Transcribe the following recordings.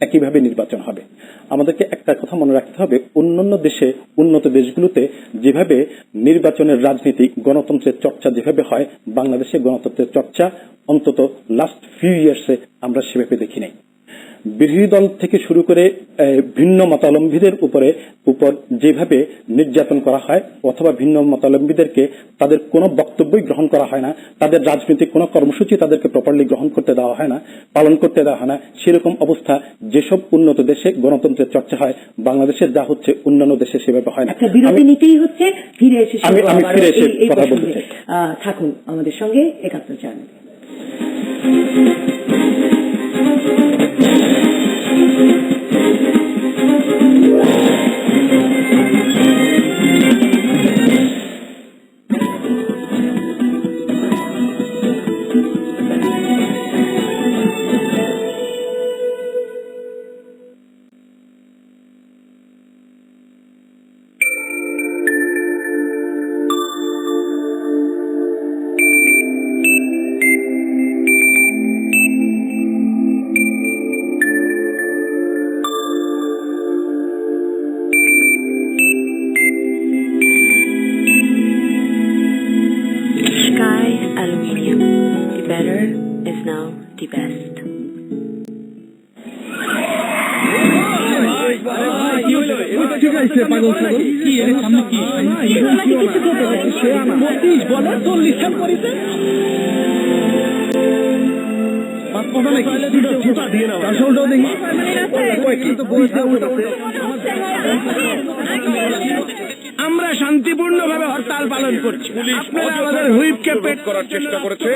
একইভাবে নির্বাচন হবে। আমাদেরকে একটা কথা মনে রাখতে হবে, অন্যান্য দেশে, উন্নত দেশগুলোতে যেভাবে নির্বাচনের রাজনীতি, গণতন্ত্রের চর্চা যেভাবে হয়, বাংলাদেশে গণতন্ত্রের চর্চা অন্তত লাস্ট ফিউ ইয়ার্সে আমরা সেভাবে দেখি নাই। বিরোধী দল থেকে শুরু করে ভিন্ন মতাবলম্বীদের উপর যেভাবে নির্যাতন করা হয় অথবা ভিন্ন মতাবলম্বীদেরকে তাদের কোনো বক্তব্যই গ্রহণ করা হয় না, তাদের রাজনৈতিক কোনো কর্মসূচি তাদেরকে প্রপারলি গ্রহণ করতে দেওয়া হয় না, পালন করতে দেওয়া হয় না, সেরকম অবস্থা যেসব উন্নত দেশে গণতন্ত্রের চর্চা হয়, বাংলাদেশের যা হচ্ছে অন্যান্য দেশে সেভাবে হয় না। বিরতি নিতেই হচ্ছে, আমি ফিরে এসে কথা বলতে চাই। থাকুন আমাদের সঙ্গে ৭১ চ্যানেলে। আমরা শান্তিপূর্ণভাবে হরতাল পালন করছি, আপনারা আমাদের হুইপকে পেট করার চেষ্টা করেছে।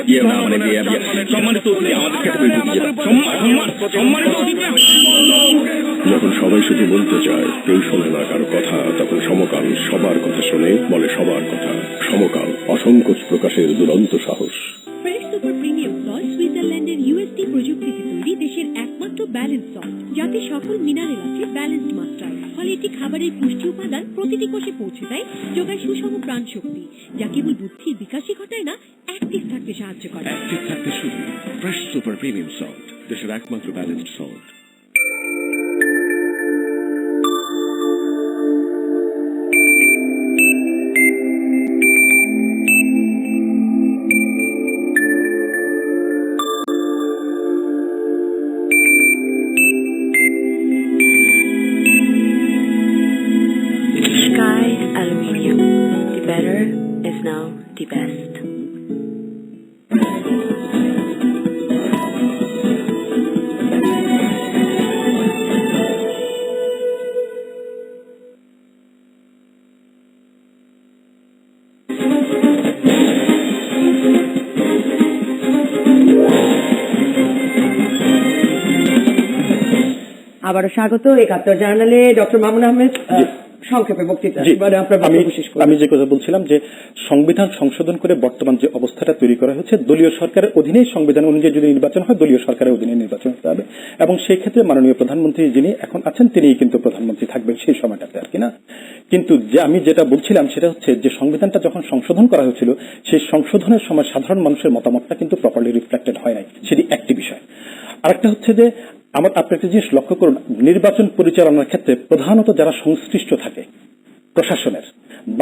যখন সবাই শুধু বলতে চায়, কেউ শোনে না কারো কথা, তখন সমকাল সবার কথা শোনে, বলে সবার কথা। সমকাল, অসংকোচ প্রকাশের দুরন্ত সাহস। ফ্রেশ সুপার প্রিমিয়াম সল্ট সুইজারল্যান্ডের ইউএসডি প্রযুক্তিতে তৈরি দেশের একমাত্র ব্যালেন্স সল্ট, যাতে সকল মিনারেল আছে ব্যালেন্সড মাত্রায়। ফলে এটি খাবারের পুষ্টি উপাদান প্রতিটি কোষে পৌঁছে দেয়, যোগায় সুষম প্রাণ শক্তি, যা কেবল বুদ্ধির বিকাশই ঘটায় না, অ্যাক্টিভ থাকতে সাহায্য করে। অ্যাক্টিভ থাকতে শুধু ফ্রেশ সুপার প্রিমিয়াম সল্ট, দেশের একমাত্র ব্যালেন্সড সল্ট। আবারও স্বাগত ৭১ জার্নালে। ডক্টর মামুন আহমেদ, সংক্ষেপে বক্তৃতা। আমি যে কথা বলছিলাম যে সংবিধান সংশোধন করে বর্তমান যে অবস্থাটা তৈরি করা হয়েছে, দলীয় সরকারের অধীনেই সংবিধান অনুযায়ী যদি নির্বাচন হয়, দলীয় সরকারের অধীনে নির্বাচন হতে হবে, এবং সেই ক্ষেত্রে মাননীয় প্রধানমন্ত্রী যিনি এখন আছেন তিনিই কিন্তু প্রধানমন্ত্রী থাকবেন সেই সময়টাতে, আর কি না। কিন্তু যে আমি যেটা বলছিলাম সেটা হচ্ছে যে সংবিধানটা যখন সংশোধন করা হয়েছিল, সেই সংশোধনের সময় সাধারণ মানুষের মতামতটা কিন্তু প্রপারলি রিফ্লেক্টেড হয় নাই, সেটি একটি বিষয়। আরেকটা হচ্ছে যে আপনি একটা জিনিস লক্ষ্য করুন, নির্বাচন পরিচালনার ক্ষেত্রে প্রধানত যারা সংশ্লিষ্ট থাকে প্রশাসনের,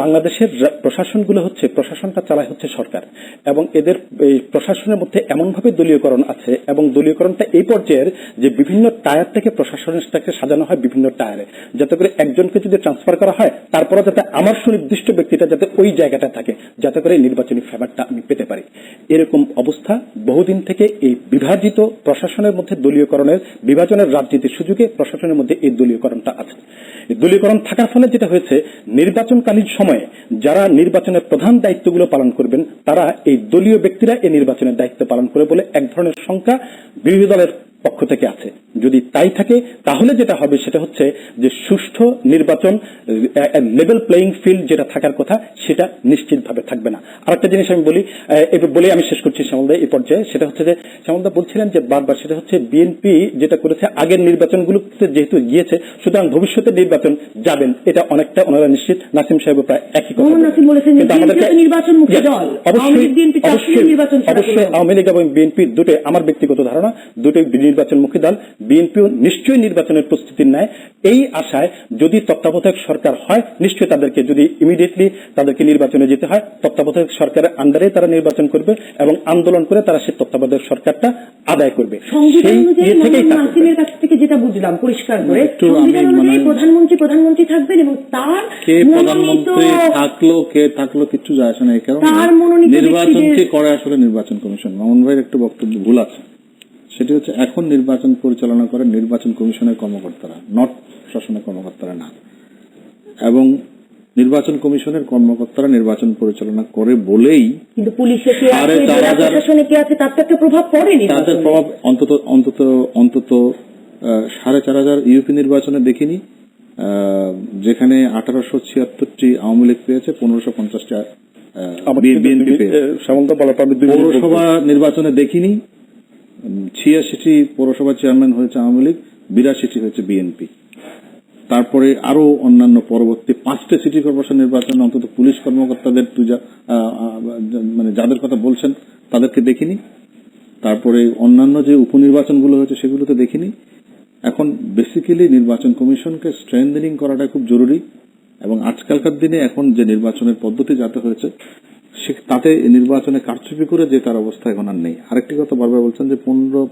বাংলাদেশের প্রশাসনগুলো হচ্ছে, প্রশাসনটা চালায় হচ্ছে সরকার, এবং এদের এই প্রশাসনের মধ্যে এমনভাবে দলীয়করণ আছে, এবং দলীয়করণটা এই পর্যায়ের যে বিভিন্ন টায়ার থেকে প্রশাসনটাকে সাজানো হয় বিভিন্ন টায়ারে, যাতে করে একজনকে যদি ট্রান্সফার করা হয় তারপরে যাতে আমার সুনির্দিষ্ট ব্যক্তিটা যাতে ওই জায়গাটা থাকে, যাতে করে নির্বাচনী ফেভারটা আমি পেতে পারি। এরকম অবস্থা বহুদিন থেকে এই বিভাজিত প্রশাসনের মধ্যে দলীয়করণের, বিভাজনের রাজনীতির সুযোগে প্রশাসনের মধ্যে এই দলীয়করণটা আছে। এই দলীয়করণ থাকার ফলে যেটা হয়েছে, নির্বাচনকালীন সময়ে যারা নির্বাচনের প্রধান দায়িত্বগুলো পালন করবেন, তারা এই দলীয় ব্যক্তিরা এই নির্বাচনের দায়িত্ব পালন করে বলে এক ধরনের শঙ্কা বিরোধী দলের পক্ষ থেকে আছে। যদি তাই থাকে তাহলে যেটা হবে সেটা হচ্ছে যে সুষ্ঠু নির্বাচন, লেভেল প্লেইং ফিল্ড যেটা থাকার কথা সেটা নিশ্চিতভাবে থাকবে না। আরেকটা জিনিস আমি বলে আমি শেষ করছি শ্যামলদা এই পর্যায়ে, সেটা হচ্ছে যে শ্যামলদা বলছিলেন যে বারবার, সেটা হচ্ছে বিএনপি যেটা করেছে আগের নির্বাচনগুলোতে যেহেতু গিয়েছে, সুতরাং ভবিষ্যতে নির্বাচন যাবেন, এটা অনেকটা ওনারা নিশ্চিত। নাসিম সাহেব প্রায় একই কথা বলেছেন, কিন্তু আমাদেরকে অবশ্যই আওয়ামী লীগ এবং বিএনপি দুটোই আমার ব্যক্তিগত ধারণা, দুটোই নির্বাচনমুখী দল, বিএনপিও নিশ্চয়ই নির্বাচনের প্রস্তুতি নেয় এই আশায় যদি তত্ত্বাবধায়ক সরকার হয় নিশ্চয়ই তাদেরকে যদি ইমিডিয়েটলি তাদেরকে নির্বাচনে যেতে হয় তত্ত্বাবধায়ক সরকারের আন্ডারে তারা নির্বাচন করবে এবং আন্দোলন করে তারা সেই তত্ত্বাবধায়ক সরকারটা আদায় করবে। সংবিধান সেই অনুযায়ী ইয়ে থেকেই মোহাম্মদ নাসিমের কাছ থেকে যেটা বুঝলাম পরিষ্কার করে, সংবিধান অনুযায়ী প্রধানমন্ত্রী থাকবেন এবং তার কে প্রধানমন্ত্রী কে থাকলো কিছু যায় আসে না। এই কারণে তার মনোনীত নির্বাচনকে করে আসলে নির্বাচন কমিশন। মামুন ভাইয়ের একটু বক্তব্য ভুল আছে, সেটি হচ্ছে এখন নির্বাচন পরিচালনা করে নির্বাচন কমিশনের কর্মকর্তারা, নট প্রশাসনের কর্মকর্তারা না। এবং নির্বাচন কমিশনের কর্মকর্তারা নির্বাচন পরিচালনা করে বলেই কিন্তু পুলিশে কে আছে, জেলা প্রশাসনে কে আছে তার তো একটা প্রভাব পড়েনি। তাদের প্রভাব অন্তত 4,500 ইউপি নির্বাচনে দেখিনি, যেখানে 1876টি আওয়ামী লীগ পেয়েছে, 1550টি বিএনপি পেয়েছে। পৌরসভা নির্বাচনে দেখিনি, 86টি পৌরসভা চেয়ারম্যান হয়েছে আওয়ামী লীগ, 82টি হয়েছে বিএনপি। তারপরে আরো অন্যান্য পরবর্তী 5টি সিটি কর্পোরেশন নির্বাচনে অন্তত পুলিশ কর্মকর্তাদের মানে যাদের কথা বলছেন তাদেরকে দেখিনি। তারপরে অন্যান্য যে উপনির্বাচনগুলো হয়েছে সেগুলোতে দেখিনি। এখন বেসিক্যালি নির্বাচন কমিশনকে স্ট্রেংথেনিং করাটা খুব জরুরি এবং আজকালকার দিনে এখন যে নির্বাচনের পদ্ধতি যাতে হয়েছে তাতে নির্বাচনে কারচুপি করে যে তার অবস্থা এখন আর নেই। আরেকটি কথা বারবার বলছেন যে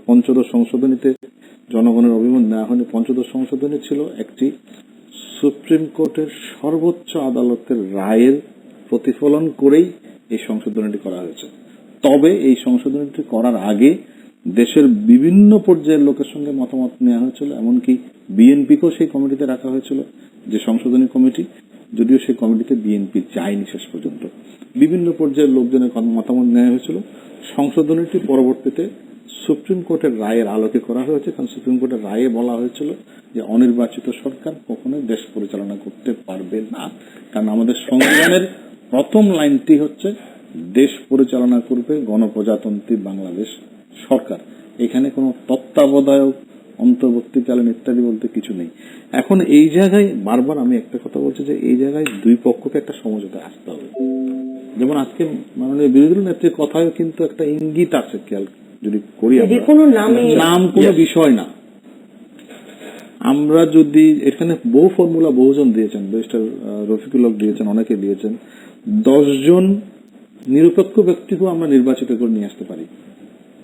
পঞ্চদশ সংশোধনীতে জনগণের অভিমত নেওয়া হয়নি। পঞ্চদশ সংশোধনী ছিল একটি সুপ্রিম কোর্টের সর্বোচ্চ আদালতের রায়ের প্রতিফলন করেই এই সংশোধনীটি করা হয়েছে। তবে এই সংশোধনীটি করার আগে দেশের বিভিন্ন পর্যায়ের লোকের সঙ্গে মতামত নেওয়া হয়েছিল, এমনকি বিএনপিকেও সেই কমিটিতে রাখা হয়েছিল, যে সংশোধনী কমিটি, যদিও সেই কমিটিতে বিএনপি যায়নি শেষ পর্যন্ত। বিভিন্ন পর্যায়ের লোকজনের মতামত নেওয়া হয়েছিল। সংশোধনীটি পরবর্তীতে সুপ্রিম কোর্টের রায়ের আলোকে করা হয়েছে, কারণ সুপ্রিম কোর্টের রায়ে বলা হয়েছিল যে অনির্বাচিত সরকার কখনোই দেশ পরিচালনা করতে পারবে না, কারণ আমাদের সংবিধানের প্রথম লাইনটি হচ্ছে দেশ পরিচালনা করবে গণপ্রজাতন্ত্রী বাংলাদেশ সরকার। এখানে কোনো তত্ত্বাবধায়ক, অন্তর্বর্তীকালীন ইত্যাদি বলতে কিছু নেই। এখন এই জায়গায় বারবার আমি একটা কথা বলছি যে এই জায়গায় দুই পক্ষকে একটা সমঝোতায় আসতে হবে। যেমন আজকে মাননীয় বিরোধী দল নেত্রীর কথায় কিন্তু একটা ইঙ্গিত আছে, খেয়াল যদি করি, নাম কোনো বিষয় না। আমরা যদি এখানে বহু ফর্মুলা বহুজন দিয়েছেন, ব্যারিস্টার রফিকুল হক দিয়েছেন, অনেকে দিয়েছেন, 10 জন নিরপেক্ষ ব্যক্তিকেও আমরা নির্বাচিত করে নিয়ে আসতে পারি।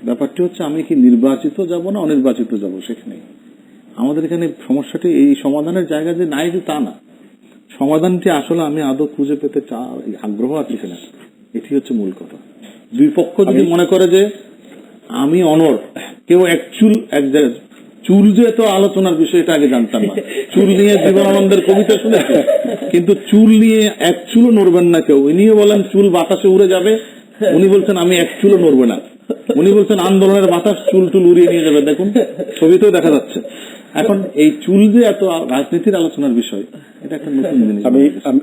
ব্যাপারটি হচ্ছে আমি কি নির্বাচিত যাব না অনির্বাচিত যাব, সেখানে আমাদের এখানে সমস্যাটি এই সমাধানের জায়গা যে নাই যে তা না। সমাধানটি আসলে আমি আদৌ খুঁজে পেতে আগ্রহ আছে কিনা, এটি হচ্ছে মূল কথা। দুই পক্ষ যদি মনে করে যে আমি অনর, কেউ এক জায়গায় চুল যে এত আলোচনার বিষয় এটা আগে জানতাম না। চুল নিয়ে জীবনানন্দের কবিতা শুনেছি, কিন্তু চুল নিয়ে এক চুলও নড়বেন না কেউ। ইনিও বলেন চুল বাতাসে উড়ে যাবে, উনি বলছেন আমি এক চুলও নড়বে না। উনি বলছেন আন্দোলনের বাতাস চুল উড়িয়ে নিয়ে যাবে, দেখুন ছবিতেও দেখা যাচ্ছে। এখন এই চুল যে এত রাজনীতির আলোচনার বিষয়, এটা একটা নতুন জিনিস।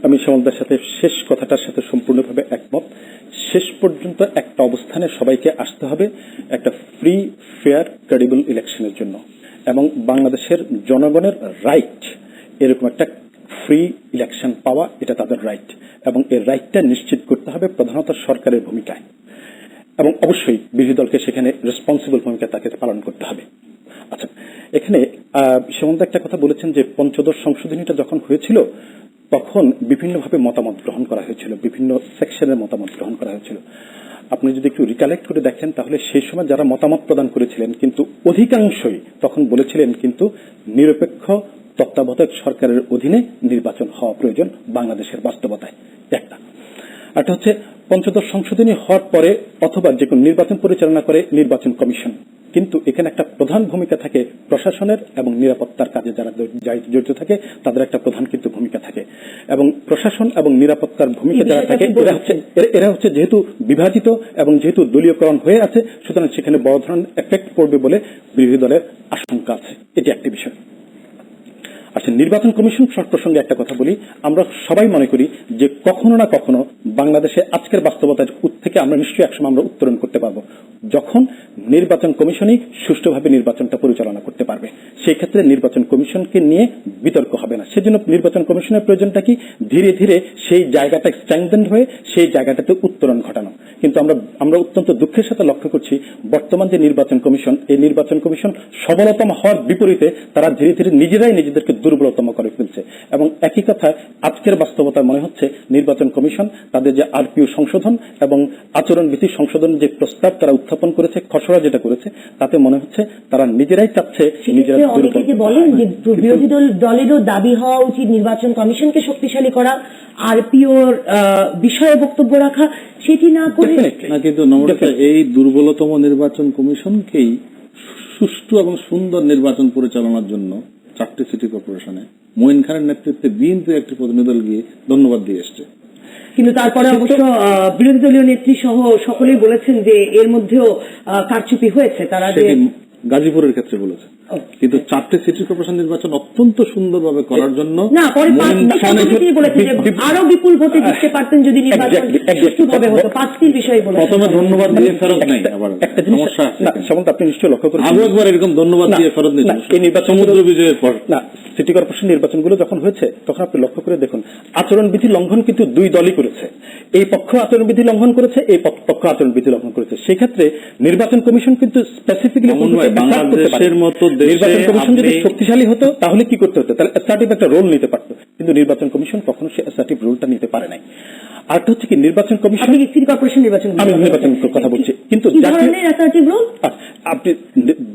আমি শ্যামলদার সাথে শেষ কথাটার সাথে সম্পূর্ণভাবে একমত। শেষ পর্যন্ত একটা অবস্থানে সবাইকে আসতে হবে একটা ফ্রি, ফেয়ার, ক্রেডিবল ইলেকশনের জন্য, এবং বাংলাদেশের জনগণের রাইট এরকম একটা ফ্রি ইলেকশন পাওয়া, এটা তাদের রাইট, এবং এই রাইটটা নিশ্চিত করতে হবে প্রধানত সরকারের ভূমিকায়, এবং অবশ্যই বিরোধী দলকে সেখানে রেসপন্সিবল ভূমিকা তাকে পালন করতে হবে। আচ্ছা, এখানে শ্যামলদা একটা কথা বলেছেন যে পঞ্চদশ সংশোধনীটা যখন হয়েছিল তখন বিভিন্নভাবে মতামত গ্রহণ করা হয়েছিল, বিভিন্ন সেকশনের মতামত গ্রহণ করা হয়েছিল। আপনি যদি একটু রিকালেক্ট করে দেখেন তাহলে সেই সময় যারা মতামত প্রদান করেছিলেন কিন্তু অধিকাংশই তখন বলেছিলেন কিন্তু নিরপেক্ষ তত্ত্বাবধায়ক সরকারের অধীনে নির্বাচন হওয়া প্রয়োজন বাংলাদেশের বাস্তবতায়। একটা হচ্ছে পঞ্চদশ সংশোধনী হওয়ার পরে অথবা যে কোনো নির্বাচন পরিচালনা করে নির্বাচন কমিশন, কিন্তু এখানে একটা প্রধান ভূমিকা থাকে প্রশাসনের এবং নিরাপত্তার কাজে যারা জড়িত থাকে তাদের একটা প্রধান কিন্তু ভূমিকা থাকে, এবং প্রশাসন এবং নিরাপত্তার ভূমিকা যারা থাকে এরা হচ্ছে যেহেতু বিভাজিত এবং যেহেতু দলীয়করণ হয়ে আছে, সুতরাং সেখানে বড় ধরনের এফেক্ট পড়বে বলে বিরোধী দলের আশঙ্কা আছে। এটি একটি বিষয়। আচ্ছা, নির্বাচন কমিশন প্রসঙ্গে একটা কথা বলি। আমরা সবাই মনে করি যে কখনো না কখনো বাংলাদেশে আজকের বাস্তবতার থেকে আমরা নিশ্চয়ই একসময় আমরা উত্তরণ করতে পারবো, যখন নির্বাচন কমিশনই সুষ্ঠুভাবে নির্বাচনটা পরিচালনা করতে পারবে। সেই ক্ষেত্রে নির্বাচন কমিশনকে নিয়ে বিতর্ক হবে না। সেজন্য নির্বাচন কমিশনের প্রয়োজনটা কি, ধীরে ধীরে সেই জায়গাটা স্ট্রেংথেন্ড হয়ে সেই জায়গাটাতে উত্তরণ ঘটানো। কিন্তু আমরা অত্যন্ত দুঃখের সাথে লক্ষ্য করছি বর্তমান যে নির্বাচন কমিশন, এই নির্বাচন কমিশন সবলতম হওয়ার বিপরীতে তারা ধীরে ধীরে নিজেরাই নিজেদেরকে দুর্বলতম করে ফেলছে। এবং একই কথা আজকের বাস্তবতায় মনে হচ্ছে নির্বাচন কমিশন তাদের যে আরপিও সংশোধন এবং আচরণবিধি সংশোধন যে প্রস্তাব তারা উত্থাপন করেছে, খসড়া যেটা করেছে, তাতে মনে হচ্ছে তারা নিজেরাই চাচ্ছে নিজেরা অনেকে যে বলেন যে বিরোধী দলেরও দাবি হওয়া উচিত নির্বাচন কমিশনকে শক্তিশালী করা, আরপিওর বিষয়ে বক্তব্য রাখা, সেটি না করে না, কিন্তু নমস্কার, এই দুর্বলতম নির্বাচন কমিশনকেই সুষ্ঠু এবং সুন্দর নির্বাচন পরিচালনার জন্য 4টি সিটি কর্পোরেশনে মঈন খানের নেতৃত্বে বিএনপি একটি প্রতিনিধি দল গিয়ে ধন্যবাদ দিয়ে এসছে। কিন্তু তারপরে অবশ্য বিরোধী দলীয় নেত্রী সহ সকলেই বলেছেন যে এর মধ্যেও কারচুপি হয়েছে। তারা যে গাজীপুরের ক্ষেত্রে বলেছে, কিন্তু 4টি সিটি কর্পোরেশন নির্বাচন অত্যন্ত সুন্দরভাবে করার জন্য না, পরে বলেছেন যে আরো বিপুল ভোটে জিততে পারতেন যদি নির্বাচন সুষ্ঠুভাবে হতো। 5টির বিষয়ে বলেছেন। প্রথমে ধন্যবাদ দিয়ে ফেরত নেই, আবার একটা সমস্যা আপনি নিশ্চয়ই লক্ষ্য করেছেন, আরো একবার এরকম ধন্যবাদ দিয়ে ফেরত নেই এই নির্বাচন সমুদ্র বিজয়ের পর। না, সিটি কর্পোরেশন নির্বাচনগুলো যখন হয়েছে তখন আপনি লক্ষ্য করে দেখুন আচরণবিধি লঙ্ঘন কিন্তু দুই দলই করেছে। এই পক্ষ আচরণবিধি লঙ্ঘন করেছে, এই পক্ষ আচরণবিধি লঙ্ঘন করেছে। সেই ক্ষেত্রে নির্বাচন কমিশন কিন্তু স্পেসিফিক্যালি বাংলাদেশের মতো নির্বাচন কমিশন যদি শক্তিশালী হতো তাহলে কি করতে হতো, তাহলে অ্যাসার্টিভ একটা রোল নিতে পারতো। কিন্তু নির্বাচন কমিশন কখনো সে অ্যাসার্টিভ রোলটা নিতে পারে নাই। আরেকটা হচ্ছে কি নির্বাচন কমিশন, সিটি কর্পোরেশন নির্বাচন, আমি নির্বাচন কথা বলছি, কিন্তু আপনি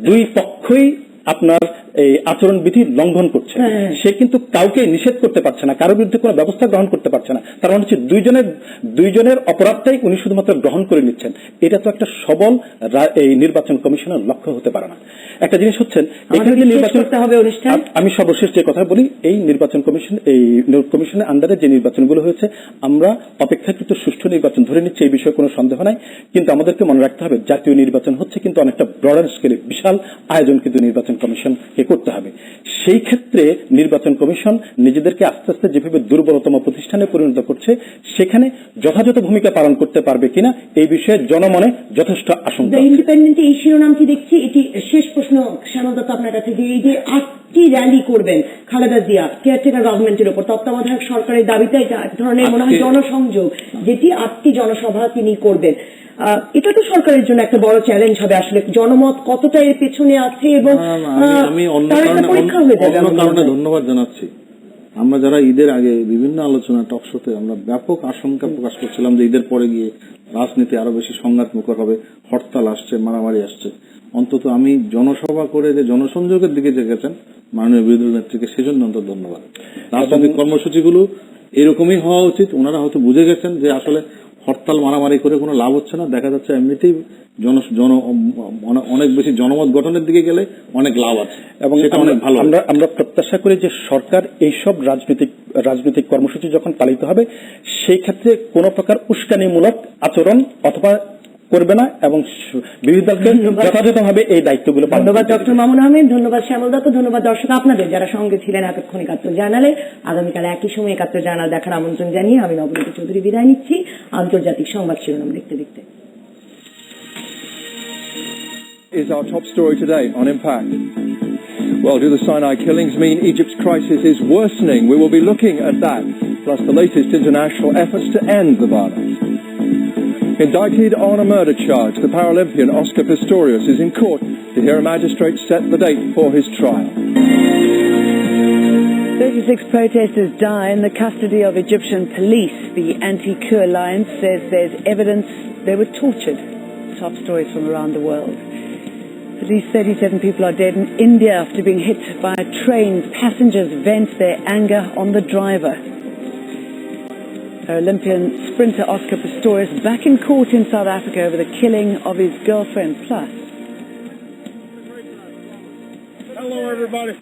দুই পক্ষই আপনার এই আচরণবিধি লঙ্ঘন করছে। সে কিন্তু কাউকে নিষেধ করতে পারছে না, কারোর বিরুদ্ধে কোনো ব্যবস্থা গ্রহণ করতে পারছে না। তার মানে হচ্ছে দুইজনের অপরাধটাই উনি শুধুমাত্র গ্রহণ করে নিচ্ছেন। এটা তো একটা সবল এই নির্বাচন কমিশনের লক্ষ্য হতে পারে না। একটা জিনিস হচ্ছেন এখানে যে নির্বাচন করতে হবে অনুষ্ঠান, আমি সর্বশেষ যে কথা বলি, এই নির্বাচন কমিশন, এই কমিশনের আন্ডারে যে নির্বাচনগুলো হয়েছে আমরা অপেক্ষাকৃত সুষ্ঠু নির্বাচন ধরে নিচ্ছি, এই বিষয়ে কোনো সন্দেহ নাই। কিন্তু আমাদেরকে মনে রাখতে হবে জাতীয় নির্বাচন হচ্ছে কিন্তু অনেকটা ব্রডার স্কেলে বিশাল আয়োজন কিন্তু নির্বাচন কমিশনকে করতে হবে। সেই ক্ষেত্রে নির্বাচন কমিশন নিজেদেরকে আস্তে আস্তে যেভাবে দুর্বলতম প্রতিষ্ঠানে পরিণত করছে সেখানে যথাযথ ভূমিকা পালন করতে পারবে কিনা এই বিষয়ে জনমনে যথেষ্ট আশঙ্কা। ইন্ডিপেন্ডেন্ট এই শিরোনামটি দেখছি, এটি শেষ প্রশ্ন শ্যামল দত্ত আপনার কাছে, যে এই যে 8টি র্যালি করবেন খালেদা জিয়া কেয়ারটেকার গভর্নমেন্টের উপর, তত্ত্বাবধায়ক সরকারের দাবিতে এক ধরনের মনে হয় জনসংযোগ, যেটি 8টি জনসভা তিনি করবেন, এটা তো সরকারের জন্য একটা বড় চ্যালেঞ্জ হবে। আসলে জনমত কতটা এর পেছনে আছে এবং আমি অন্য কারণে ধন্যবাদ জানাচ্ছি। আমরা যারা ঈদের আগে বিভিন্ন আলোচনা টক শোতে আমরা ব্যাপক আশঙ্কা প্রকাশ করছিলাম যে ঈদের পরে গিয়ে রাজনীতি আরো বেশি সংঘাতমুখর হবে, হরতাল আসছে, মারামারি আসছে। অন্তত আমি জনসভা করে যে জনসংযোগের দিকে দেখেছেন মাননীয় বিরোধী নেত্রীকে, সেজন্য অন্তত ধন্যবাদ। রাজনৈতিক কর্মসূচিগুলো এরকমই হওয়া উচিত। ওনারা হয়তো বুঝে গেছেন যে আসলে হরতাল মারামারি করে কোনো লাভ হচ্ছে না, দেখা যাচ্ছে এমনিতেই অনেক বেশি জনমত গঠনের দিকে গেলে অনেক লাভ আছে এবং এটা অনেক ভালো। আমরা প্রত্যাশা করি যে সরকার এইসব রাজনৈতিক কর্মসূচি যখন পালিত হবে সেই ক্ষেত্রে কোন প্রকার উস্কানিমূলক আচরণ অথবা করবে না এবং বিরোধী দলকে যথাযথভাবে এই দায়িত্বগুলো পালন করবে। ধন্যবাদ ডক্টর মামুন আহমেদ, ধন্যবাদ শ্যামল দত্ত, ধন্যবাদ দর্শক আপনাদের যারা সঙ্গে ছিলেন এতক্ষণ একাত্তর জার্নালে। আগামীকাল একই সময় একাত্তর জার্নাল দেখার আমন্ত্রণ জানিয়ে আমি নবনীতা চৌধুরী বিদায় নিচ্ছি আন্তর্জাতিক সংবাদ শিরোনাম দেখতে দেখতে। Is our top story today on Impact. Well, do the Sinai killings mean Egypt's crisis is worsening? We will be looking at that, plus the latest international efforts to end the violence. Indicted on a murder charge, the Paralympian Oscar Pistorius is in court to hear a magistrate set the date for his trial. 36 protesters die in the custody of Egyptian police. The Anti-Coup Alliance says there's evidence they were tortured. Top stories from around the world. At least 37 people are dead in India after being hit by a train. Passengers vent their anger on the driver. Olympian sprinter Oscar Pistorius back in court in South Africa over the killing of his girlfriend. Plus, Hello, everybody.